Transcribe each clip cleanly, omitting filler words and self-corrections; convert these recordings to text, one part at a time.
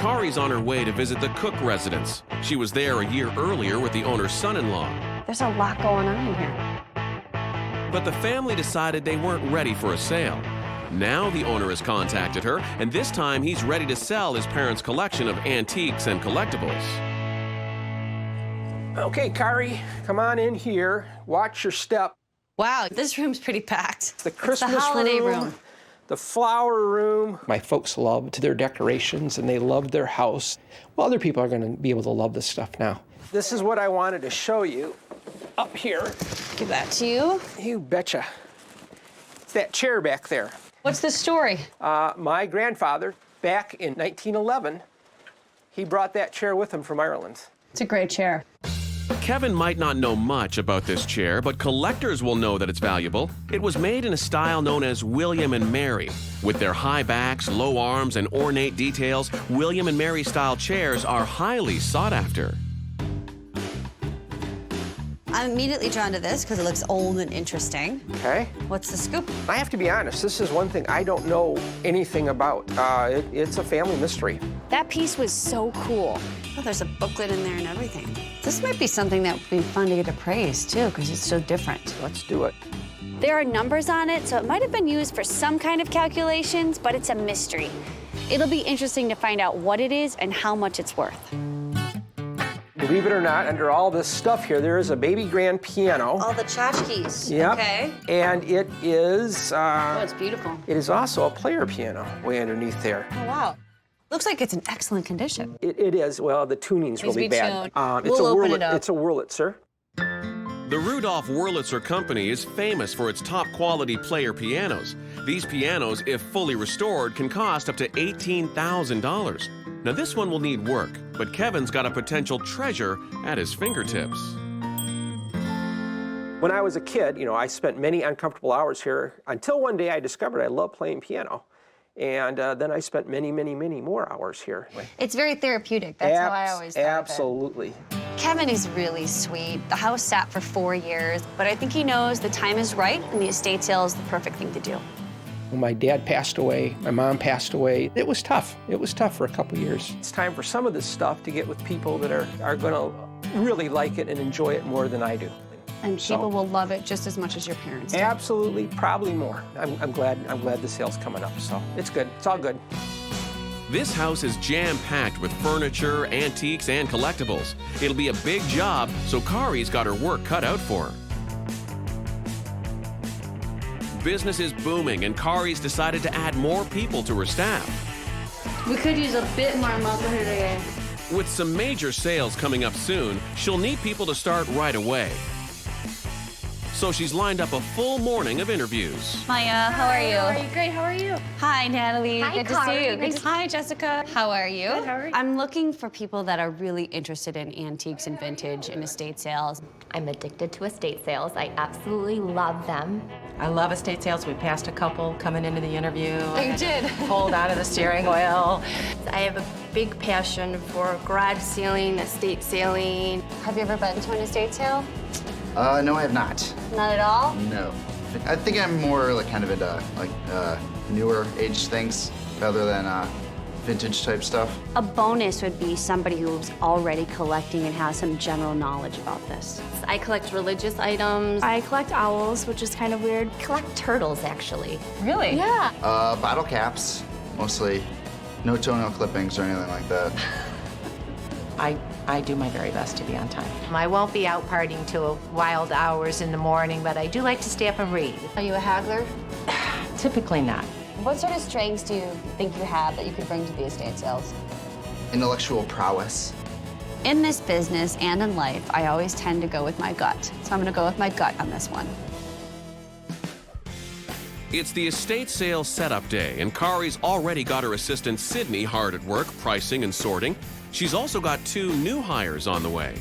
Cari's on her way to visit the Cook residence. She was there a year earlier with the owner's son-in-law. There's a lot going on in here. But the family decided they weren't ready for a sale. Now the owner has contacted her, and this time he's ready to sell his parents' collection of antiques and collectibles. Okay, Cari, come on in here. Watch your step. Wow, this room's pretty packed. The Christmas it's the holiday room. The flower room. My folks loved their decorations and they loved their house. Well, other people are going to be able to love this stuff now. This is what I wanted to show you up here. Give that to you. You betcha. It's that chair back there. What's the story? My grandfather, back in 1911, he brought that chair with him from Ireland. It's a great chair. Kevin might not know much about this chair, but collectors will know that it's valuable. It was made in a style known as William and Mary. With their high backs, low arms, and ornate details, William and Mary style chairs are highly sought after. I'm immediately drawn to this because it looks old and interesting. Okay. What's the scoop? I have to be honest, this is one thing I don't know anything about. It's a family mystery. That piece was so cool. Oh, there's a booklet in there and everything. This might be something that would be fun to get appraised, too, because it's so different. Let's do it. There are numbers on it, so it might have been used for some kind of calculations, but it's a mystery. It'll be interesting to find out what it is and how much it's worth. Believe it or not, under all this stuff here, there is a baby grand piano. All the tchotchkes. Yep. Okay. And it is... Oh, it's beautiful. It is also a player piano way underneath there. Oh, wow. Looks like it's in excellent condition. It is. Well, the tuning's Needs to really be bad. tuned. We'll open it up. It's a Wurlitzer. The Rudolph Wurlitzer Company is famous for its top-quality player pianos. These pianos, if fully restored, can cost up to $18,000. Now, this one will need work, but Kevin's got a potential treasure at his fingertips. When I was a kid, I spent many uncomfortable hours here until one day I discovered I love playing piano. And then I spent many, many, many more hours here. It's very therapeutic. That's how I always thought of it. Absolutely. Kevin is really sweet. The house sat for 4 years, but I think he knows the time is right and the estate sale is the perfect thing to do. When my dad passed away, my mom passed away, it was tough. It was tough for a couple years. It's time for some of this stuff to get with people that are going to really like it and enjoy it more than I do. And people will love it just as much as your parents do. Absolutely, probably more. I'm glad the sale's coming up, so it's good. It's all good. This house is jam-packed with furniture, antiques, and collectibles. It'll be a big job, so Cari's got her work cut out for her. Business is booming, and Cari's decided to add more people to her staff. We could use a bit more muscle here today. With some major sales coming up soon, she'll need people to start right away. So she's lined up a full morning of interviews. Maya, how are you? How are you? Great, how are you? Hi, Natalie. Hi, Good to Cari. see you. Nice to- Hi, Jessica. How are you? Good, how are you? I'm looking for people that are really interested in antiques and vintage and estate sales. I'm addicted to estate sales. I absolutely love them. I love estate sales. We passed a couple coming into the interview. You did. Pulled out of the steering wheel. I have a big passion for garage sailing, estate sailing. Have you ever been to an estate sale? No, I have not. Not at all? No. I think I'm more like kind of into newer age things rather than vintage type stuff. A bonus would be somebody who's already collecting and has some general knowledge about this. I collect religious items. I collect owls, which is kind of weird. I collect turtles, actually. Really? Yeah. Bottle caps, mostly. No toenail clippings or anything like that. I do my very best to be on time. I won't be out partying till wild hours in the morning, but I do like to stay up and read. Are you a haggler? Typically not. What sort of strengths do you think you have that you could bring to the estate sales? Intellectual prowess. In this business and in life, I always tend to go with my gut. So I'm gonna go with my gut on this one. It's the estate sale setup day, and Cari's already got her assistant Sydney hard at work pricing and sorting. She's also got 2 new hires on the way.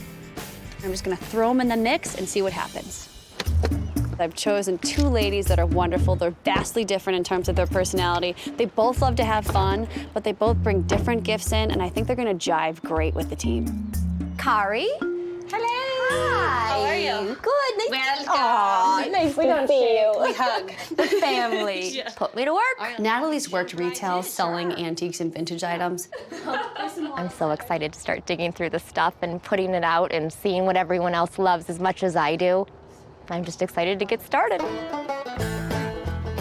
I'm just gonna throw them in the mix and see what happens. I've chosen 2 ladies that are wonderful. They're vastly different in terms of their personality. They both love to have fun, but they both bring different gifts in, and I think they're gonna jive great with the team. Cari? Hello. Hi. How are you? Good. Nice Nice to see you. We hug. The family. Put me to work. Natalie's worked retail selling antiques and vintage items. I'm so excited to start digging through the stuff and putting it out and seeing what everyone else loves as much as I do. I'm just excited to get started.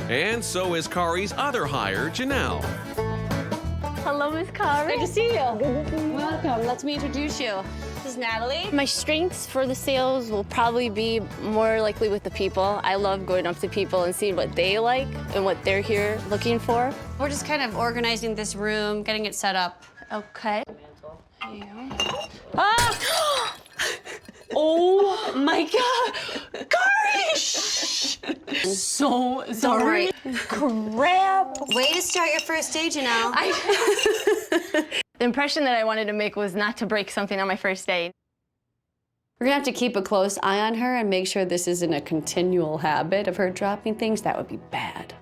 And so is Cari's other hire, Janelle. Hello, Miss Cari. Good to see you. Welcome. Let me introduce you. This is Natalie. My strengths for the sales will probably be more likely with the people. I love going up to people and seeing what they like and what they're here looking for. We're just kind of organizing this room, getting it set up. Okay. Ah! Oh my God! Cari! So sorry. Crap. Way to start your first day, Janelle. The impression that I wanted to make was not to break something on my first day. We're gonna have to keep a close eye on her and make sure this isn't a continual habit of her dropping things. That would be bad.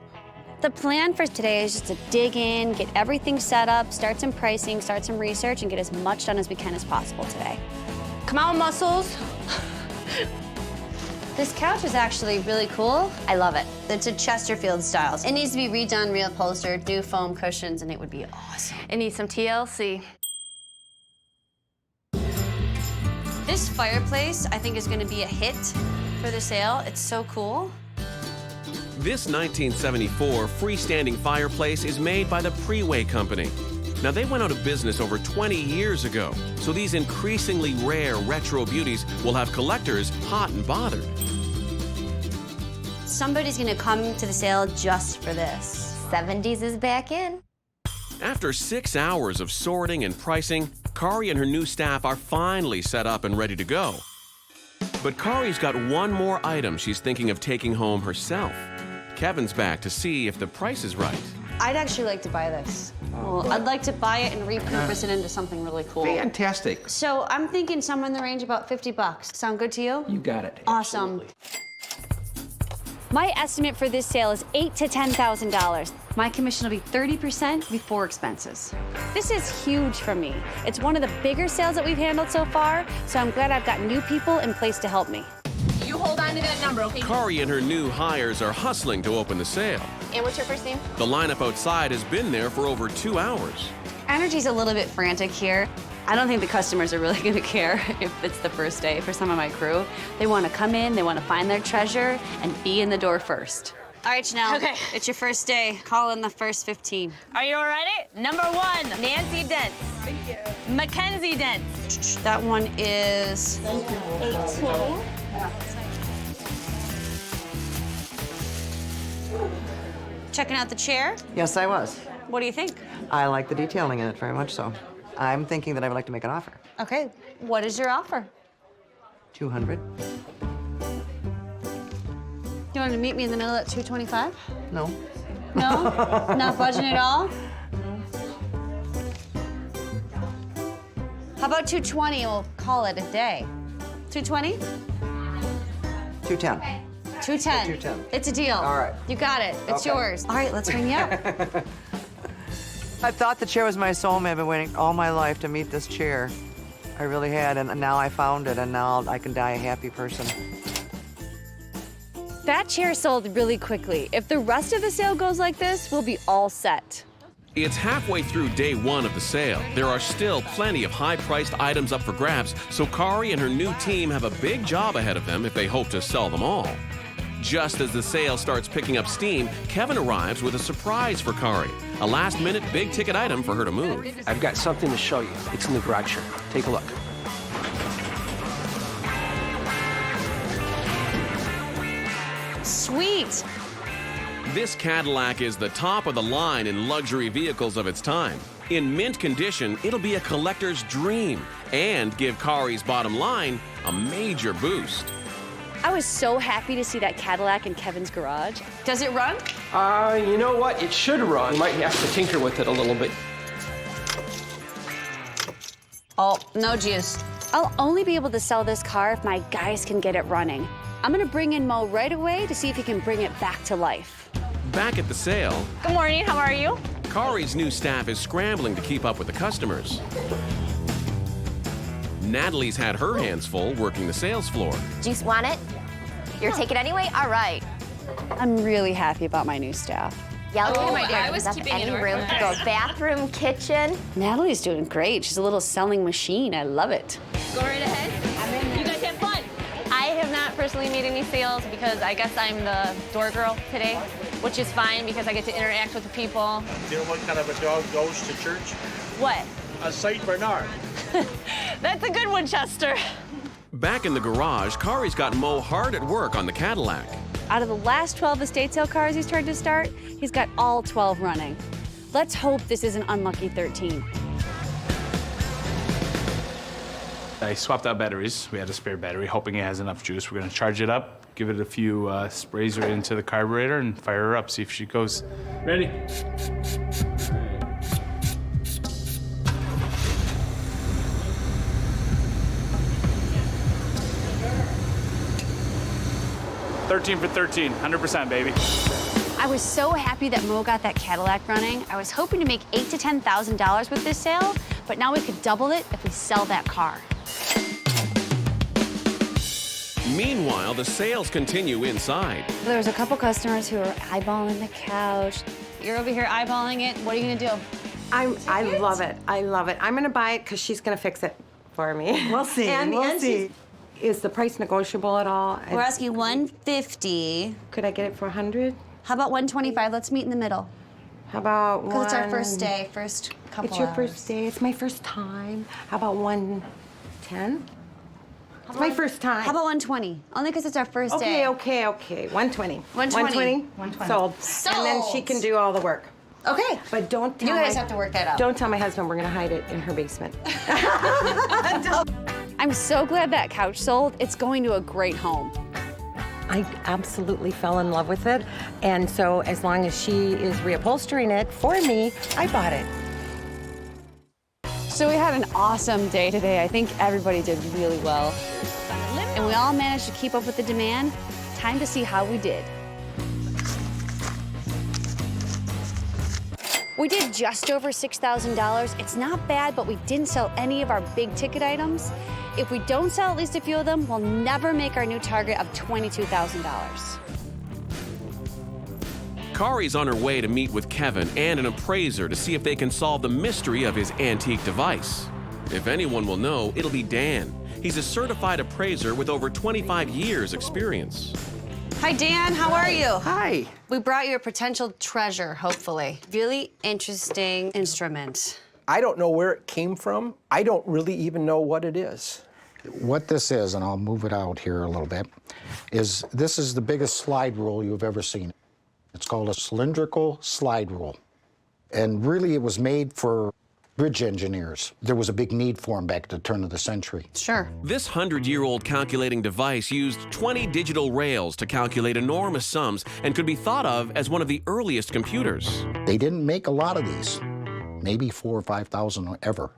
The plan for today is just to dig in, get everything set up, start some pricing, start some research, and get as much done as we can as possible today. Come on, muscles. This couch is actually really cool. I love it. It's a Chesterfield style. It needs to be redone, reupholstered, new foam cushions, and it would be awesome. It needs some TLC. This fireplace, I think, is gonna be a hit for the sale. It's so cool. This 1974 freestanding fireplace is made by the Preway Company. Now, they went out of business over 20 years ago, so these increasingly rare retro beauties will have collectors hot and bothered. Somebody's gonna come to the sale just for this. 70s is back in. After 6 hours of sorting and pricing, Cari and her new staff are finally set up and ready to go. But Cari's got one more item she's thinking of taking home herself. Kevin's back to see if the price is right. I'd actually like to buy this. Well, I'd like to buy it and repurpose it into something really cool. Fantastic. So I'm thinking somewhere in the range of about 50 bucks. Sound good to you? You got it. Awesome. Absolutely. My estimate for this sale is $8,000 to $10,000. My commission will be 30% before expenses. This is huge for me. It's one of the bigger sales that we've handled so far, so I'm glad I've got new people in place to help me. You hold on to that number, okay? Cari and her new hires are hustling to open the sale. And what's your first name? The lineup outside has been there for over 2 hours. Energy's a little bit frantic here. I don't think the customers are really gonna care if it's the first day for some of my crew. They wanna come in, they wanna find their treasure, and be in the door first. All right, Janelle. Okay. It's your first day. Call in the first 15. Are you all ready? Number 1, Nancy Dent. Thank you. Mackenzie Dent. That one is 18. Checking out the chair. Yes, I was. What do you think? I like the detailing in it very much so. I'm thinking that I would like to make an offer. Okay, what is your offer? 200? You want to meet me in the middle at 225? No. No? Not budging at all? How about 220? We'll call it a day. 220? 210. 210. 210. It's a deal. All right. You got it. It's Okay. yours. All right, let's ring you up. I thought the chair was my soulmate. I've been waiting all my life to meet this chair. I really had, and now I found it, and now I can die a happy person. That chair sold really quickly. If the rest of the sale goes like this, we'll be all set. It's halfway through day 1 of the sale. There are still plenty of high-priced items up for grabs, so Cari and her new team have a big job ahead of them if they hope to sell them all. Just as the sale starts picking up steam, Kevin arrives with a surprise for Cari, a last-minute big-ticket item for her to move. I've got something to show you. It's in the garage here. Take a look. Sweet. This Cadillac is the top of the line in luxury vehicles of its time. In mint condition, it'll be a collector's dream and give Cari's bottom line a major boost. I was so happy to see that Cadillac in Kevin's garage. Does it run? You know what? It should run. You might have to tinker with it a little bit. Oh, no juice. I'll only be able to sell this car if my guys can get it running. I'm gonna bring in Mo right away to see if he can bring it back to life. Back at the sale, Good morning, how are you? Cari's new staff is scrambling to keep up with the customers. Natalie's had her hands full working the sales floor. Do you want it? You're taking it anyway? All right. I'm really happy about my new staff. Yeah, look at my dear. I was Does keeping any it room to go bathroom, kitchen? Natalie's doing great. She's a little selling machine. I love it. Go right ahead. You guys have fun. I have not personally made any sales because I guess I'm the door girl today, which is fine because I get to interact with the people. Do you know what kind of a dog goes to church? What? A Saint Bernard. That's a good one, Chester. Back in the garage, Cari's got Mo hard at work on the Cadillac. Out of the last 12 estate sale cars he's tried to start, he's got all 12 running. Let's hope this is an unlucky 13. I swapped out batteries. We had a spare battery, hoping it has enough juice. We're gonna charge it up, give it a few sprays right into the carburetor and fire her up, see if she goes. Ready? $13 for $13, 100%, baby. I was so happy that Mo got that Cadillac running. I was hoping to make $8,000 to $10,000 with this sale, but now we could double it if we sell that car. Meanwhile, the sales continue inside. There was a couple customers who were eyeballing the couch. You're over here eyeballing it. What are you gonna do? I love it. I love it. I'm gonna buy it because she's gonna fix it for me. We'll see. We'll see. Is the price negotiable at all? We're asking $150. Could I get it for $100? How about $125? Let's meet in the middle. How about Because it's our first day, first couple It's your hours. first day. It's my first time. How about 110? It's my first time. How about 120? Only because it's our first day. Okay. 120. 120. 120. Sold. And then she can do all the work. Okay. But don't tell You guys have to work that out. Don't tell my husband we're gonna hide it in her basement. I'm so glad that couch sold. It's going to a great home. I absolutely fell in love with it. And so as long as she is reupholstering it for me, I bought it. So we had an awesome day today. I think everybody did really well. And we all managed to keep up with the demand. Time to see how we did. We did just over $6,000. It's not bad, but we didn't sell any of our big ticket items. If we don't sell at least a few of them, we'll never make our new target of $22,000. Cari's on her way to meet with Kevin and an appraiser to see if they can solve the mystery of his antique device. If anyone will know, it'll be Dan. He's a certified appraiser with over 25 years' experience. Hi, Dan. How are you? Hi. We brought you a potential treasure, hopefully. Really interesting instrument. I don't know where it came from. I don't really even know what it is. What this is, and I'll move it out here a little bit, is this is the biggest slide rule you've ever seen. It's called a cylindrical slide rule. And really it was made for bridge engineers. There was a big need for them back at the turn of the century. Sure. This 100-year-old calculating device used 20 digital rails to calculate enormous sums and could be thought of as one of the earliest computers. They didn't make a lot of these, maybe 4,000 or 5,000 ever.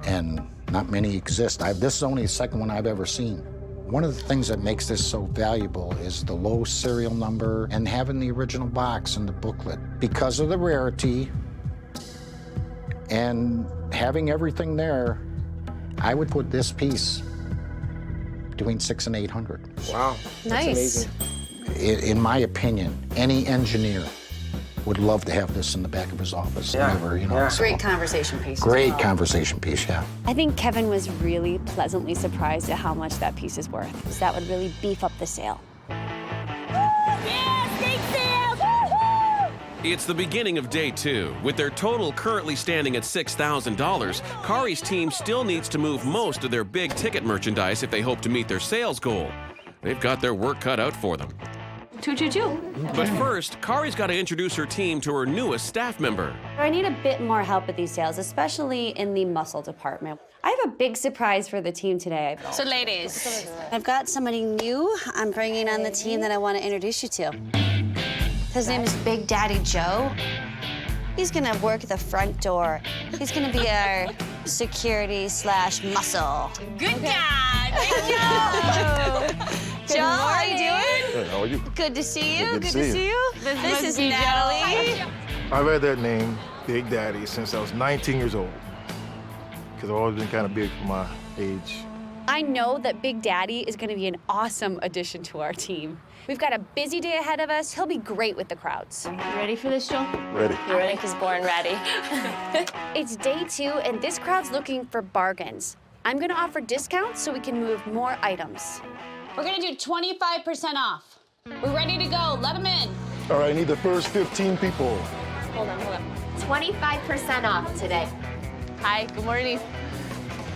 And not many exist. This is only the second one I've ever seen. One of the things that makes this so valuable is the low serial number and having the original box and the booklet. Because of the rarity and having everything there, I would put this piece between $600 and $800. Wow, that's amazing. In my opinion, any engineer would love to have this in the back of his office. Yeah. Never, you know. Great conversation piece. Great conversation piece, yeah. I think Kevin was really pleasantly surprised at how much that piece is worth, because that would really beef up the sale. It's the beginning of day 2. With their total currently standing at $6,000, Cari's team still needs to move most of their big ticket merchandise if they hope to meet their sales goal. They've got their work cut out for them. 222. But first, Cari's got to introduce her team to her newest staff member. I need a bit more help with these sales, especially in the muscle department. I have a big surprise for the team today. So ladies, I've got somebody new I'm bringing on the team that I want to introduce you to. His name is Big Daddy Joe. He's gonna work the front door. He's gonna be our security/muscle. good God. Thank you. Joe, how you doing? Hey, how are you? Good to see you. Good to see you. This is Natalie. I've had that name, Big Daddy, since I was 19 years old. because I've always been kind of big for my age. I know that Big Daddy is going to be an awesome addition to our team. We've got a busy day ahead of us. He'll be great with the crowds. You ready for this, Joel? Ready. Nick is born ready. It's day 2, and this crowd's looking for bargains. I'm going to offer discounts so we can move more items. We're gonna do 25% off. We're ready to go. Let them in. All right, I need the first 15 people. Hold on. 25% off today. Hi, good morning.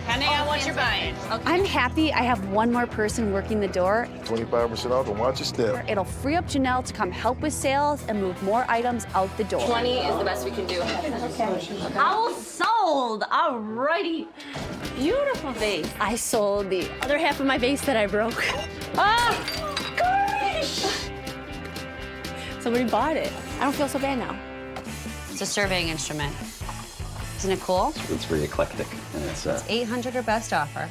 Depending on what you're buying. Okay. I'm happy I have one more person working the door. 25% off and watch your step. It'll free up Janelle to come help with sales and move more items out the door. 20 is the best we can do. Okay. Owl sold. Alrighty. Beautiful vase. I sold the other half of my vase that I broke. Gosh! Somebody bought it. I don't feel so bad now. It's a surveying instrument. Isn't it cool? It's very eclectic, and it's It's 800 or best offer.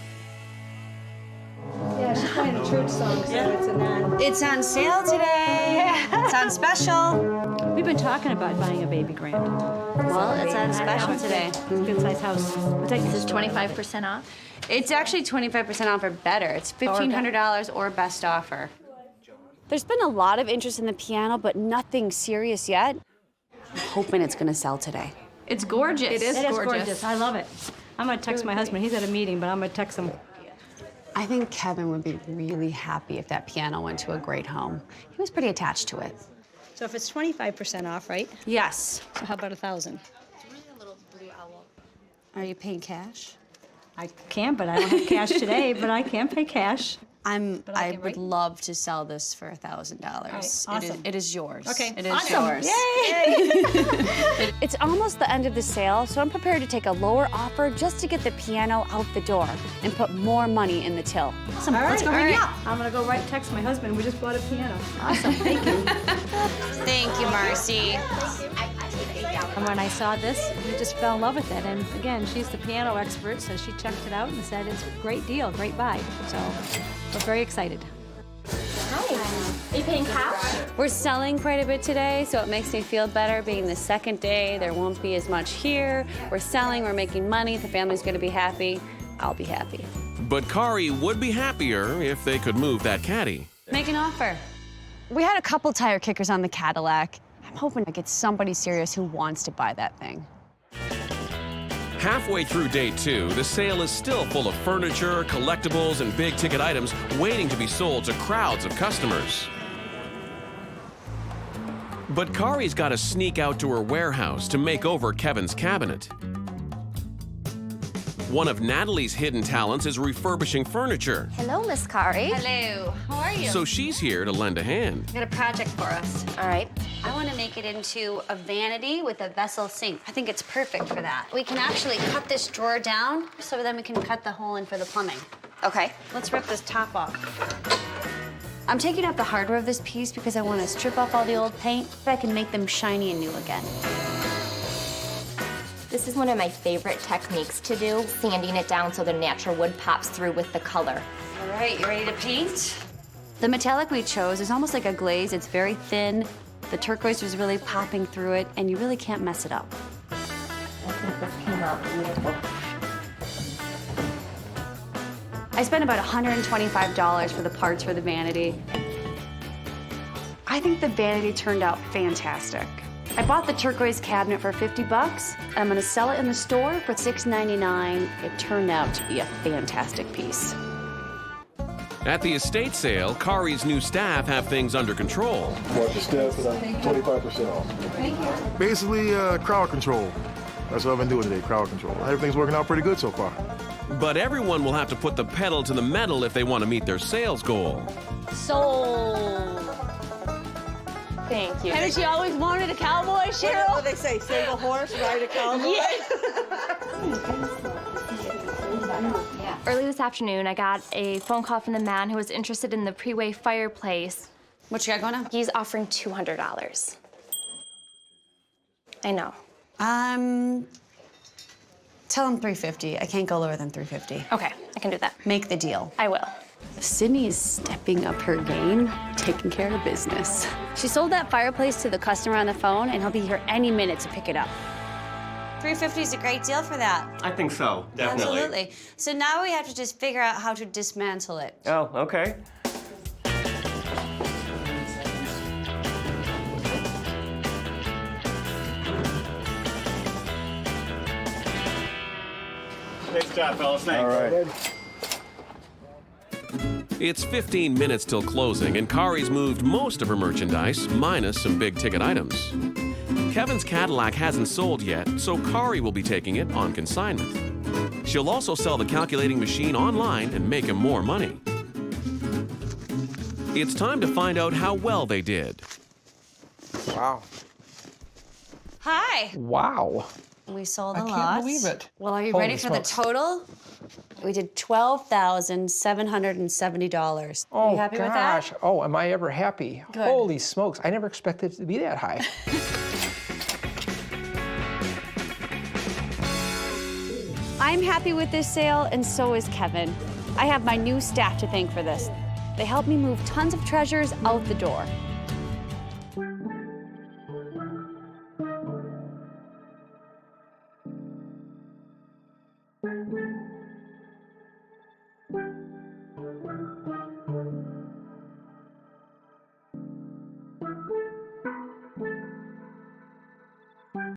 Yeah, she's playing a church song, so it's a non. It's on sale today. Yeah. It's on special. We've been talking about buying a baby grand. Well, it's on special today. It's a good-sized house. This is 25% off? It's actually 25% off or better. It's $1,500 or best offer. There's been a lot of interest in the piano, but nothing serious yet. I'm hoping it's going to sell today. It's gorgeous. It is gorgeous. I love it. I'm going to text my husband. He's at a meeting, but I'm going to text him. I think Kevin would be really happy if that piano went to a great home. He was pretty attached to it. So if it's 25% off, right? Yes. So how about 1,000? Are you paying cash? I can, but I don't have cash today, but I can pay cash. I would love to sell this for $1,000. Awesome. It is yours. Okay. It is awesome. yours. Yay! It's almost the end of the sale, so I'm prepared to take a lower offer just to get the piano out the door and put more money in the till. Awesome. Let's go hang out. I'm going to go text my husband. We just bought a piano. Awesome. Thank you. Thank you, Marcy. And when I saw this, we just fell in love with it. And again, she's the piano expert, so she checked it out and said it's a great deal, great buy. So we're very excited. Hi. Are you paying cash? We're selling quite a bit today, so it makes me feel better being the second day. There won't be as much here. We're selling, we're making money, the family's gonna be happy. I'll be happy. But Cari would be happier if they could move that caddy. Make an offer. We had a couple tire kickers on the Cadillac. I'm hoping I get somebody serious who wants to buy that thing. Halfway through day 2, the sale is still full of furniture, collectibles, and big-ticket items waiting to be sold to crowds of customers. But Cari's got to sneak out to her warehouse to make over Kevin's cabinet. One of Natalie's hidden talents is refurbishing furniture. Hello, Miss Cari. Hello. How are you? So she's here to lend a hand. I got a project for us. All right. I want to make it into a vanity with a vessel sink. I think it's perfect for that. We can actually cut this drawer down, so then we can cut the hole in for the plumbing. Okay. Let's rip this top off. I'm taking out the hardware of this piece because I want to strip off all the old paint so I can make them shiny and new again. This is one of my favorite techniques to do, sanding it down so the natural wood pops through with the color. All right, you ready to paint? The metallic we chose is almost like a glaze. It's very thin. The turquoise was really popping through it, and you really can't mess it up. I think this came out beautiful. I spent about $125 for the parts for the vanity. I think the vanity turned out fantastic. I bought the turquoise cabinet for $50. I'm gonna sell it in the store for $6.99. It turned out to be a fantastic piece. At the estate sale, Cari's new staff have things under control. Watch your step, 25% off. Thank you. Basically, crowd control. That's what I've been doing today, crowd control. Everything's working out pretty good so far. But everyone will have to put the pedal to the metal if they want to meet their sales goal. Sold. Thank you. Haven't you always wanted a cowboy, Cheryl? What do they say? Save a horse, ride a cowboy? Yeah. Early this afternoon, I got a phone call from the man who was interested in the pre-way fireplace. What you got going on? He's offering $200. I know. Tell him $350. I can't go lower than $350. Okay, I can do that. Make the deal. I will. Sydney is stepping up her game, taking care of business. She sold that fireplace to the customer on the phone, and he'll be here any minute to pick it up. $350 is a great deal for that. I think so, definitely. Absolutely. So now we have to just figure out how to dismantle it. Oh, okay. Nice job, fellas. Thanks. All right. It's 15 minutes till closing, and Cari's moved most of her merchandise, minus some big-ticket items. Kevin's Cadillac hasn't sold yet, so Cari will be taking it on consignment. She'll also sell the calculating machine online and make him more money. It's time to find out how well they did. Wow. Hi. Wow. We sold a I lot. can't believe it. Well, are you Holy ready for smokes. the total? We did $12,770. Oh, Are you happy with that? gosh. Oh, am I ever happy? Good. Holy smokes. I never expected it to be that high. I'm happy with this sale, and so is Kevin. I have my new staff to thank for this. They helped me move tons of treasures out the door.